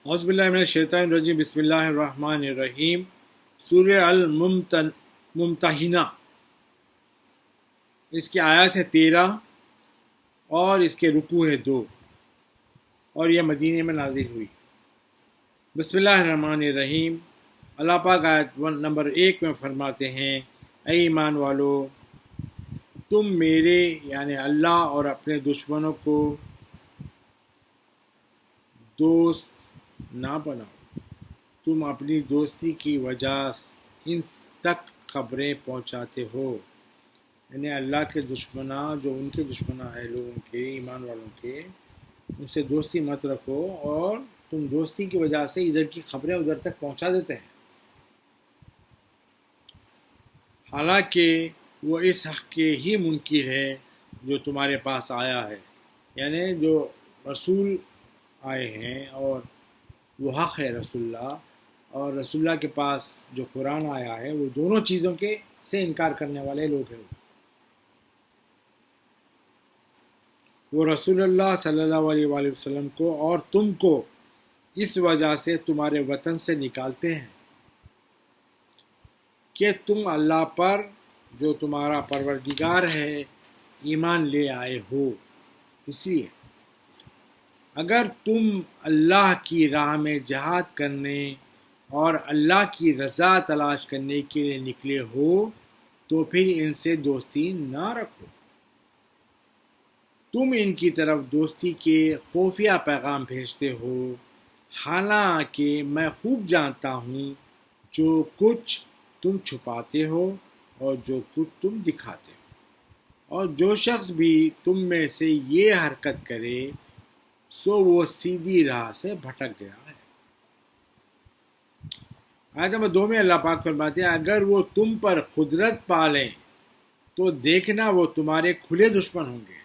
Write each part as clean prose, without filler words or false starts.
اعوذ باللہ من الشیطان الرجیم بسم اللہ الرحمن الرحیم سورہ الممتحنہ، اس کی آیات ہے 13 اور اس کے رکوع ہے 2 اور یہ مدینے میں نازل ہوئی۔ بسم اللہ الرحمن الرحیم۔ اللہ پاک آیت نمبر 1 میں فرماتے ہیں، اے ایمان والو، تم میرے یعنی اللہ اور اپنے دشمنوں کو دوست نہ بناؤ، تم اپنی دوستی کی وجہ ان تک خبریں پہنچاتے ہو، یعنی اللہ کے دشمناں جو ان کے دشمناں ہیں لوگوں کے، ایمان والوں کے، ان سے دوستی مت رکھو اور تم دوستی کی وجہ سے ادھر کی خبریں ادھر تک پہنچا دیتے ہیں، حالانکہ وہ اس حق کے ہی منکر ہے جو تمہارے پاس آیا ہے، یعنی جو رسول آئے ہیں اور وہ حق ہے رسول اللہ، اور رسول اللہ کے پاس جو قرآن آیا ہے وہ دونوں چیزوں کے سے انکار کرنے والے لوگ ہیں۔ وہ رسول اللہ صلی اللہ علیہ وآلہ وسلم کو اور تم کو اس وجہ سے تمہارے وطن سے نکالتے ہیں کہ تم اللہ پر جو تمہارا پروردگار ہے ایمان لے آئے ہو، اس لیے اگر تم اللہ کی راہ میں جہاد کرنے اور اللہ کی رضا تلاش کرنے کے لیے نکلے ہو تو پھر ان سے دوستی نہ رکھو، تم ان کی طرف دوستی کے خفیہ پیغام بھیجتے ہو، حالانکہ میں خوب جانتا ہوں جو کچھ تم چھپاتے ہو اور جو کچھ تم دکھاتے ہو، اور جو شخص بھی تم میں سے یہ حرکت کرے سو وہ سیدھی راہ سے بھٹک گیا ہے۔ آیت نمبر 2 میں اللہ پاک فرماتے ہیں، اگر وہ تم پر قدرت پالیں تو دیکھنا وہ تمہارے کھلے دشمن ہوں گے،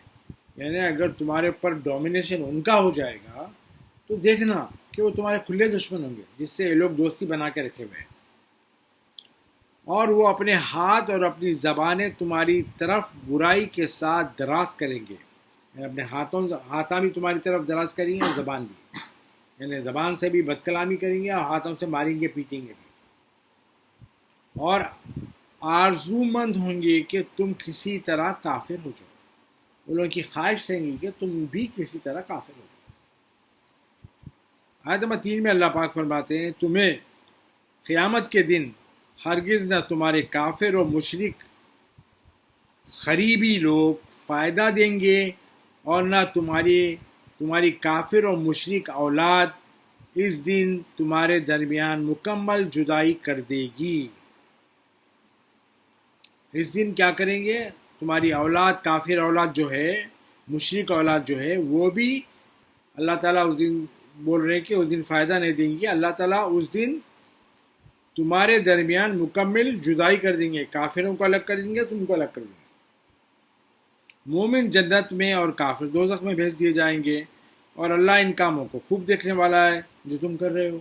یعنی اگر تمہارے اوپر ڈومینیشن ان کا ہو جائے گا تو دیکھنا کہ وہ تمہارے کھلے دشمن ہوں گے جس سے یہ لوگ دوستی بنا کے رکھے ہوئے ہیں، اور وہ اپنے ہاتھ اور اپنی زبانیں تمہاری طرف برائی کے ساتھ دراز کریں گے، یعنی اپنے ہاتھاں بھی تمہاری طرف دراز کریں گے اور زبان بھی، یعنی زبان سے بھی بد کلامی کریں گے اور ہاتھوں سے ماریں گے پیٹیں گے بھی، اور آرزو مند ہوں گے کہ تم کسی طرح کافر ہو جاؤ، ان لوگوں کی خواہش رہیں گی کہ تم بھی کسی طرح کافر ہو جاؤ۔ آیت نمبر 3 میں اللہ پاک فرماتے ہیں، تمہیں قیامت کے دن ہرگز نہ تمہارے کافر و مشرک قریبی لوگ فائدہ دیں گے اور نہ تمہاری کافر و مشرک اولاد اس دن تمہارے درمیان مکمل جدائی کر دے گی۔ اس دن کیا کریں گے؟ تمہاری اولاد، کافر اولاد جو ہے، مشرک اولاد جو ہے، وہ بھی اللہ تعالیٰ اس دن بول رہے ہیں کہ اس دن فائدہ نہیں دیں گے، اللہ تعالیٰ اس دن تمہارے درمیان مکمل جدائی کر دیں گے، کافروں کو الگ کر دیں گے، تم کو الگ کر دیں گے، مومن جنت میں اور کافر دوزخ میں بھیج دیے جائیں گے، اور اللہ ان کاموں کو خوب دیکھنے والا ہے جو تم کر رہے ہو۔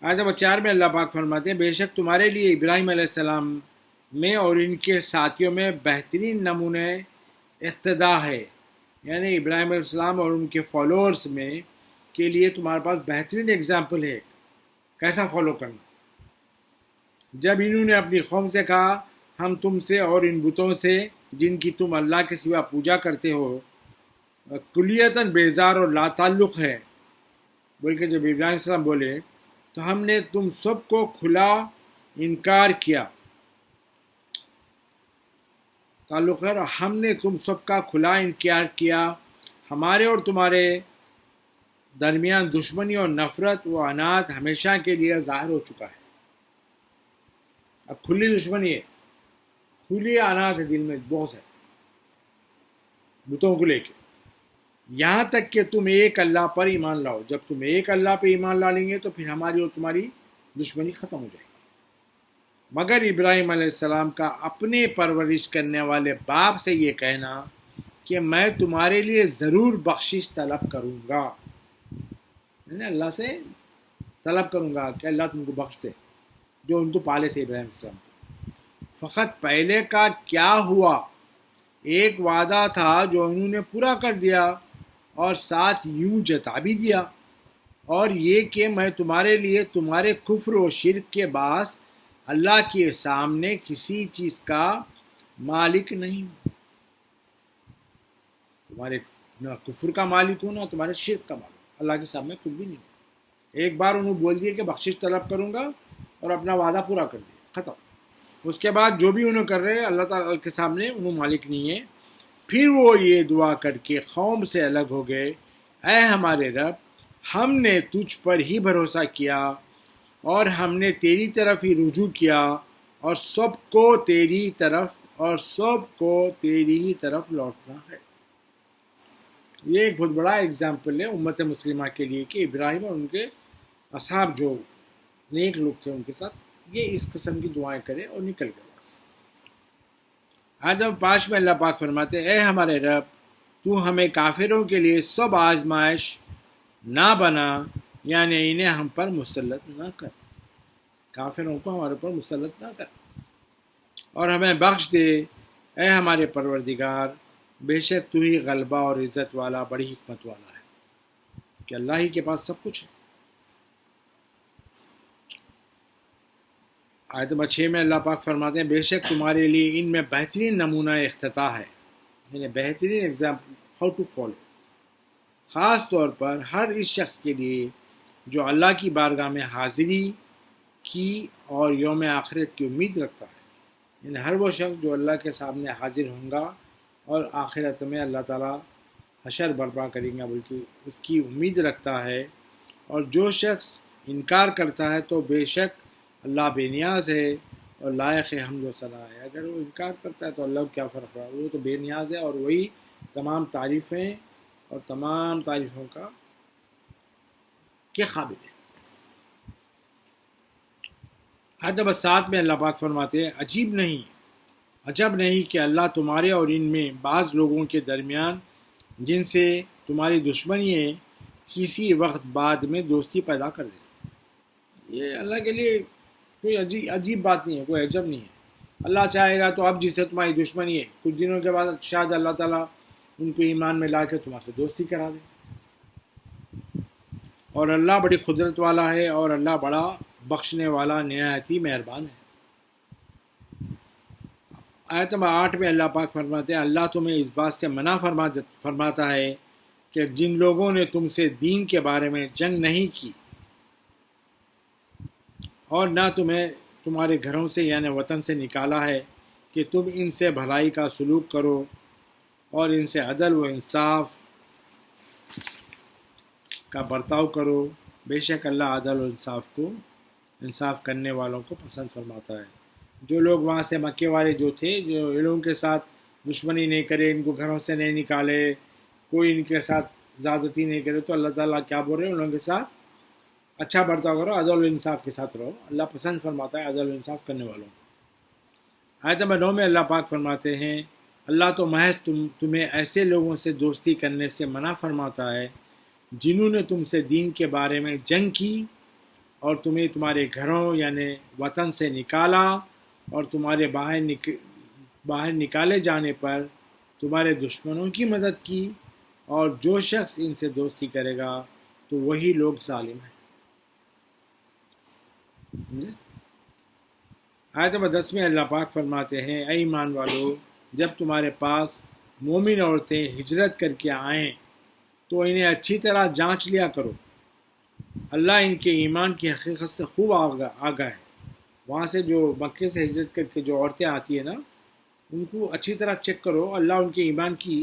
آیت نمبر 4 میں اللہ پاک فرماتے ہیں، بے شک تمہارے لیے ابراہیم علیہ السلام میں اور ان کے ساتھیوں میں بہترین نمونہ اقتداء ہے، یعنی ابراہیم علیہ السلام اور ان کے فالوورز میں کے لیے تمہارے پاس بہترین اگزامپل ہے کیسا فالو کرنا۔ جب انہوں نے اپنی قوم سے کہا، ہم تم سے اور ان بتوں سے جن کی تم اللہ کے سوا پوجا کرتے ہو کلیتاً بیزار اور لا تعلق ہے، بلکہ جب ابراہیم علیہ السلام بولے تو ہم نے تم سب کو کھلا انکار کیا، تعلق ہے، اور ہم نے تم سب کا کھلا انکار کیا، ہمارے اور تمہارے درمیان دشمنی اور نفرت و عناد ہمیشہ کے لیے ظاہر ہو چکا ہے۔ اب کھلی دشمنی ہے، کھلی عناد ہے، دل میں بغض ہے بتوں کو لے کے، یہاں تک کہ تم ایک اللہ پر ایمان لاؤ۔ جب تم ایک اللہ پہ ایمان لا لیں گے تو پھر ہماری اور تمہاری دشمنی ختم ہو جائے گی۔ مگر ابراہیم علیہ السلام کا اپنے پرورش کرنے والے باپ سے یہ کہنا کہ میں تمہارے لیے ضرور بخشش طلب کروں گا، یعنی اللہ سے طلب کروں گا کہ اللہ تم کو بخش دے، جو ان کو پالے تھے ابراہیم علیہ السلام کو۔ فقط پہلے کا کیا ہوا، ایک وعدہ تھا جو انہوں نے پورا کر دیا اور ساتھ یوں جتا بھی دیا اور یہ کہ میں تمہارے لیے تمہارے کفر و شرک کے باعث اللہ کے سامنے کسی چیز کا مالک نہیں ہوں، تمہارے نہ کفر کا مالک ہوں نہ تمہارے شرک کا مالک ہوں، اللہ کے سامنے کچھ بھی نہیں ہوں۔ ایک بار انہوں بول دیا کہ بخشش طلب کروں گا اور اپنا وعدہ پورا کر دیا، ختم۔ اس کے بعد جو بھی انہوں کر رہے ہیں اللہ تعالیٰ کے سامنے انہوں مالک نہیں ہے۔ پھر وہ یہ دعا کر کے قوم سے الگ ہو گئے، اے ہمارے رب، ہم نے تجھ پر ہی بھروسہ کیا اور ہم نے تیری طرف ہی رجوع کیا اور سب کو تیری ہی طرف لوٹنا ہے۔ یہ ایک بہت بڑا اگزامپل ہے امت مسلمہ کے لیے کہ ابراہیم اور ان کے اصحاب جو نیک لوگ تھے ان کے ساتھ یہ اس قسم کی دعائیں کرے اور نکل گئے بس۔ آیت نمبر 5 میں اللہ پاک فرماتے ہیں، اے ہمارے رب، تو ہمیں کافروں کے لیے سب آزمائش نہ بنا، یعنی انہیں ہم پر مسلط نہ کر، کافروں کو ہمارے پر مسلط نہ کر، اور ہمیں بخش دے اے ہمارے پروردگار، بے شک تو ہی غلبہ اور عزت والا، بڑی حکمت والا ہے، کہ اللہ ہی کے پاس سب کچھ ہے۔ آیت نمبر 6 میں اللہ پاک فرماتے ہیں، بے شک تمہارے لیے ان میں بہترین نمونہ اختتاح ہے، یعنی بہترین ایگزامپل ہاؤ ٹو فالو، خاص طور پر ہر اس شخص کے لیے جو اللہ کی بارگاہ میں حاضری کی اور یوم آخرت کی امید رکھتا ہے، یعنی ہر وہ شخص جو اللہ کے سامنے حاضر ہوں گا اور آخرت میں اللہ تعالیٰ حشر برپا کریں گا بلکہ اس کی امید رکھتا ہے، اور جو شخص انکار کرتا ہے تو بے شک اللہ بے نیاز ہے اور لائق حمد و ثنا ہے۔ اگر وہ انکار کرتا ہے تو اللہ کو کیا فرق پڑا، وہ تو بے نیاز ہے اور وہی تمام تعریفیں اور تمام تعریفوں کے قابل ہے۔ آیت نمبر 7 میں اللہ پاک فرماتے ہیں، عجب نہیں کہ اللہ تمہارے اور ان میں بعض لوگوں کے درمیان جن سے تمہاری دشمنی ہے کسی وقت بعد میں دوستی پیدا کر دے۔ یہ اللہ کے لیے کوئی عجیب بات نہیں ہے، کوئی عجب نہیں ہے۔ اللہ چاہے گا تو اب جس سے تمہاری دشمنی ہے کچھ دنوں کے بعد شاید اللہ تعالیٰ ان کو ایمان میں لا کے تمہارے سے دوستی کرا دے، اور اللہ بڑی قدرت والا ہے اور اللہ بڑا بخشنے والا نہایت ہی مہربان ہے۔ آیت نمبر 8 میں اللہ پاک فرماتے ہیں، اللہ تمہیں اس بات سے منع فرماتا ہے کہ جن لوگوں نے تم سے دین کے بارے میں جنگ نہیں کی اور نہ تمہیں تمہارے گھروں سے یعنی وطن سے نکالا ہے کہ تم ان سے بھلائی کا سلوک کرو اور ان سے عدل و انصاف کا برتاؤ کرو، بے شک اللہ عدل و انصاف کرنے والوں کو پسند فرماتا ہے۔ جو لوگ وہاں سے مکے والے جو تھے، جو ان لوگوں کے ساتھ دشمنی نہیں کرے، ان کو گھروں سے نہیں نکالے، کوئی ان کے ساتھ زیادتی نہیں کرے، تو اللہ تعالیٰ کیا بول رہے ہیں، ان لوگوں کے ساتھ اچھا برتاؤ کرو، عدل و انصاف کے ساتھ رہو، اللہ پسند فرماتا ہے عدل و انصاف کرنے والوں کو۔ آیت نمبر 9 میں اللہ پاک فرماتے ہیں، اللہ تو محض تمہیں ایسے لوگوں سے دوستی کرنے سے منع فرماتا ہے جنہوں نے تم سے دین کے بارے میں جنگ کی اور تمہیں تمہارے گھروں یعنی وطن سے نکالا اور تمہارے باہر نکالے جانے پر تمہارے دشمنوں کی مدد کی، اور جو شخص ان سے دوستی کرے گا تو وہی لوگ ظالم ہیں۔ آیت نمبر 10 میں اللہ پاک فرماتے ہیں، اے ایمان والو، جب تمہارے پاس مومن عورتیں ہجرت کر کے آئیں تو انہیں اچھی طرح جانچ لیا کرو، اللہ ان کے ایمان کی حقیقت سے خوب آگاہ ہے۔ وہاں سے جو مکے سے ہجرت کر کے جو عورتیں آتی ہیں نا، ان کو اچھی طرح چیک کرو، اللہ ان کے ایمان کی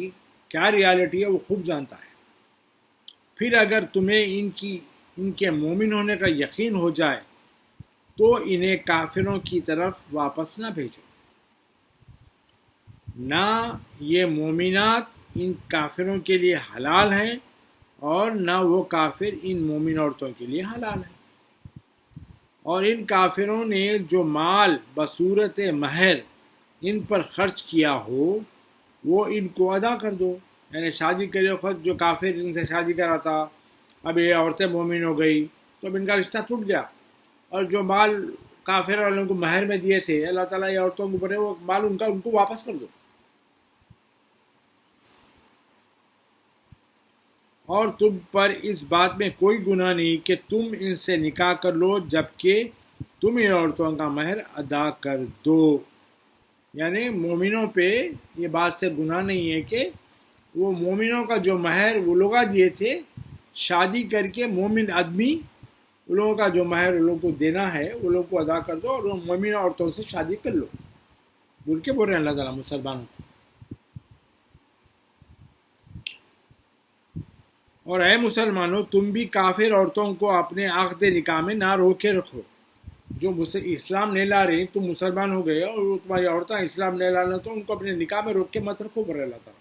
کیا ریالٹی ہے وہ خوب جانتا ہے۔ پھر اگر تمہیں ان کے مومن ہونے کا یقین ہو جائے تو انہیں کافروں کی طرف واپس نہ بھیجو، نہ یہ مومنات ان کافروں کے لیے حلال ہیں اور نہ وہ کافر ان مومن عورتوں کے لیے حلال ہیں، اور ان کافروں نے جو مال بصورت مہر ان پر خرچ کیا ہو وہ ان کو ادا کر دو، یعنی شادی کرے وقت جو کافر ان سے شادی کرا تھا، اب یہ عورتیں مومن ہو گئی تو اب ان کا رشتہ ٹوٹ گیا، اور جو مال کافر والوں کو مہر میں دیے تھے اللہ تعالیٰ یہ عورتوں کو بولے وہ مال ان کو واپس کر دو۔ اور تم پر اس بات میں کوئی گناہ نہیں کہ تم ان سے نکاح کر لو جبکہ تم ان عورتوں کا مہر ادا کر دو. یعنی مومنوں پہ یہ بات سے گناہ نہیں ہے کہ وہ مومنوں کا جو مہر وہ لوگ دیے تھے شادی کر کے مومن آدمی ان لوگوں کا جو مہر ان لوگوں کو دینا ہے وہ لوگ کو ادا کر دو اور مومن عورتوں سے شادی کر لو بول کے بول رہے ہیں اللہ تعالیٰ مسلمانوں کو. اور اے مسلمانوں تم بھی کافر عورتوں کو اپنے عقد نکاح میں نہ روکے رکھو. جو اسلام نہیں لا رہی تم مسلمان ہو گئے اور وہ تمہاری عورتیں اسلام نہیں لانا تو ان کو اپنے نکاح میں روک کے مت رکھو بول رہے اللہ تعالیٰ.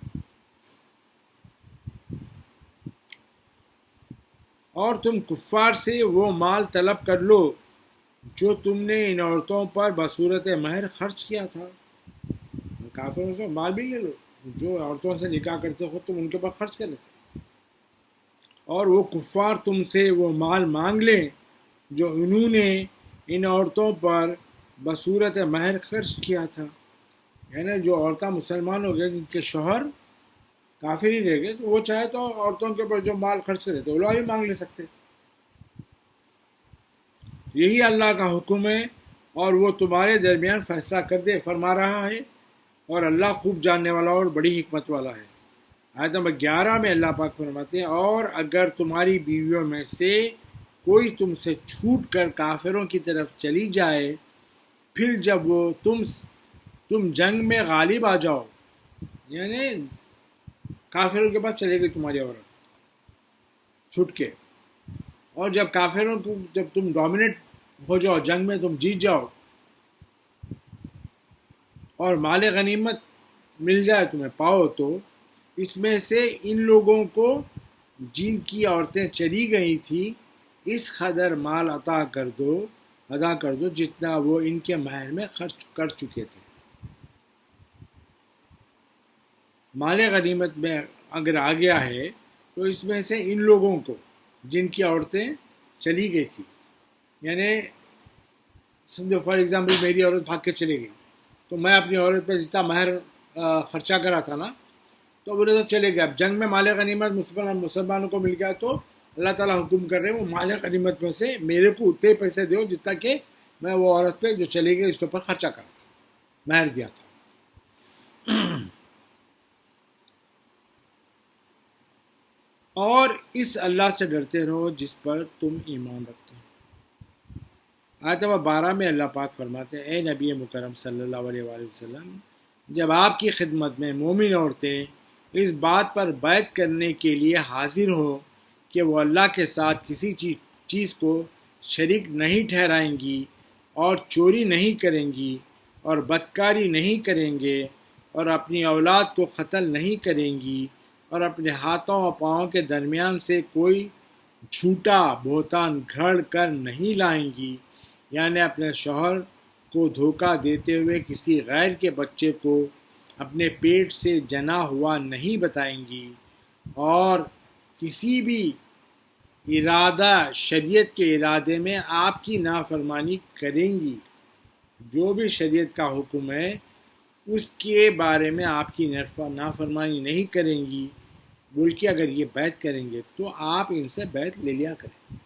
اور تم کفار سے وہ مال طلب کر لو جو تم نے ان عورتوں پر بصورت مہر خرچ کیا تھا. کافروں سے مال بھی لے لو جو عورتوں سے نکاح کرتے ہو تم ان کے پر خرچ کر لیتے. اور وہ کفار تم سے وہ مال مانگ لیں جو انہوں نے ان عورتوں پر بصورت مہر خرچ کیا تھا. یعنی جو عورتیں مسلمان ہو گئے جن کے شوہر کافر ہی رہ گئے تو وہ چاہے تو عورتوں کے اوپر جو مال خرچ کرے تو وہ لوگ بھی مانگ لے سکتے. یہی اللہ کا حکم ہے اور وہ تمہارے درمیان فیصلہ کر دے فرما رہا ہے اور اللہ خوب جاننے والا اور بڑی حکمت والا ہے. آیت نمبر 11 میں اللہ پاک فرماتے ہیں اور اگر تمہاری بیویوں میں سے کوئی تم سے چھوٹ کر کافروں کی طرف چلی جائے پھر جب وہ تم جنگ میں غالب آ جاؤ یعنی کافروں کے پاس چلے گئی تمہاری عورت چھوٹ کے اور جب کافروں کو جب تم ڈومینیٹ ہو جاؤ جنگ میں تم جیت جاؤ اور مال غنیمت مل جائے تمہیں پاؤ تو اس میں سے ان لوگوں کو جن کی عورتیں چلی گئی تھی اس قدر مال ادا کر دو جتنا وہ ان کے مہر میں خرچ کر چکے تھے. مال غنیمت میں اگر آ گیا ہے تو اس میں سے ان لوگوں کو جن کی عورتیں چلی گئی تھی یعنی سمجھو فار ایگزامپل میری عورت بھاگ کے چلی گئی تو میں اپنی عورت پہ جتنا مہر خرچہ کرا تھا نا تو بولے تو چلے گئے. اب جنگ میں مال غنیمت مسلمانوں کو مل گیا تو اللہ تعالیٰ حکم کر رہے ہیں وہ مال غنیمت میں سے میرے کو اتنے پیسے دو جتنا کہ میں وہ عورت پہ جو چلی گئی اس کے اوپر خرچہ کرا تھا مہر دیا تھا. اور اس اللہ سے ڈرتے رہو جس پر تم ایمان رکھتے ہو. آیت نمبر 12 میں اللہ پاک فرماتے ہیں اے نبی مکرم صلی اللہ علیہ وآلہ وسلم جب آپ کی خدمت میں مومن عورتیں اس بات پر بیعت کرنے کے لیے حاضر ہو کہ وہ اللہ کے ساتھ کسی چیز کو شریک نہیں ٹھہرائیں گی اور چوری نہیں کریں گی اور بدکاری نہیں کریں گے اور اپنی اولاد کو قتل نہیں کریں گی اور اپنے ہاتھوں اور پاؤں کے درمیان سے کوئی جھوٹا بہتان گھڑ کر نہیں لائیں گی یعنی اپنے شوہر کو دھوکہ دیتے ہوئے کسی غیر کے بچے کو اپنے پیٹ سے جنا ہوا نہیں بتائیں گی اور کسی بھی ارادہ شریعت کے ارادے میں آپ کی نافرمانی کریں گی جو بھی شریعت کا حکم ہے اس کے بارے میں آپ کی نافرمانی نہیں کریں گی بلکہ اگر یہ بیعت کریں گے تو آپ ان سے بیعت لے لیا کریں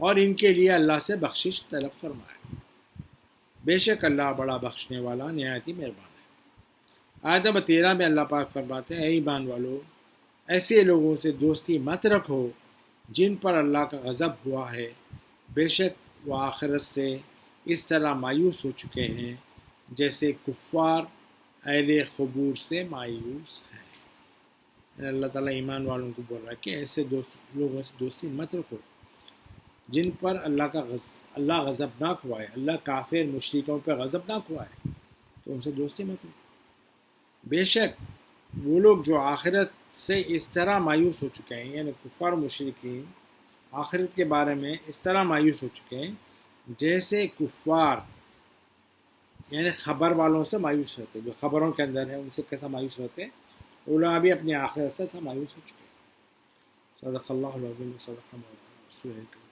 اور ان کے لیے اللہ سے بخشش طلب فرمائیں بے شک اللہ بڑا بخشنے والا نہایت ہی مہربان ہے. آیت نمبر 13 میں اللہ پاک فرماتے ہیں اے ایمان والو ایسے لوگوں سے دوستی مت رکھو جن پر اللہ کا غضب ہوا ہے بے شک وہ آخرت سے اس طرح مایوس ہو چکے ہیں جیسے کفار اہل قبور سے مایوس ہیں. اللہ تعالیٰ ایمان والوں کو بول رہا ہے کہ ایسے لوگوں سے دوستی مت رکھو جن پر اللہ غضبناک ہوا ہے اللہ کافر مشرکوں پہ غضبناک ہوا ہے تو ان سے دوستی مت رکھو. بے شک وہ لوگ جو آخرت سے اس طرح مایوس ہو چکے ہیں یعنی کفار مشرکین آخرت کے بارے میں اس طرح مایوس ہو چکے ہیں جیسے کفار یعنی خبر والوں سے مایوس ہوتے جو خبروں کے اندر ہیں ان سے کیسا مایوس ہوتے ہیں وہ لوگ ابھی اپنی آخرت سے مایوس ہو چکے ہیں. صدق اللہ العظیم صدق مولانا رسول اللہ.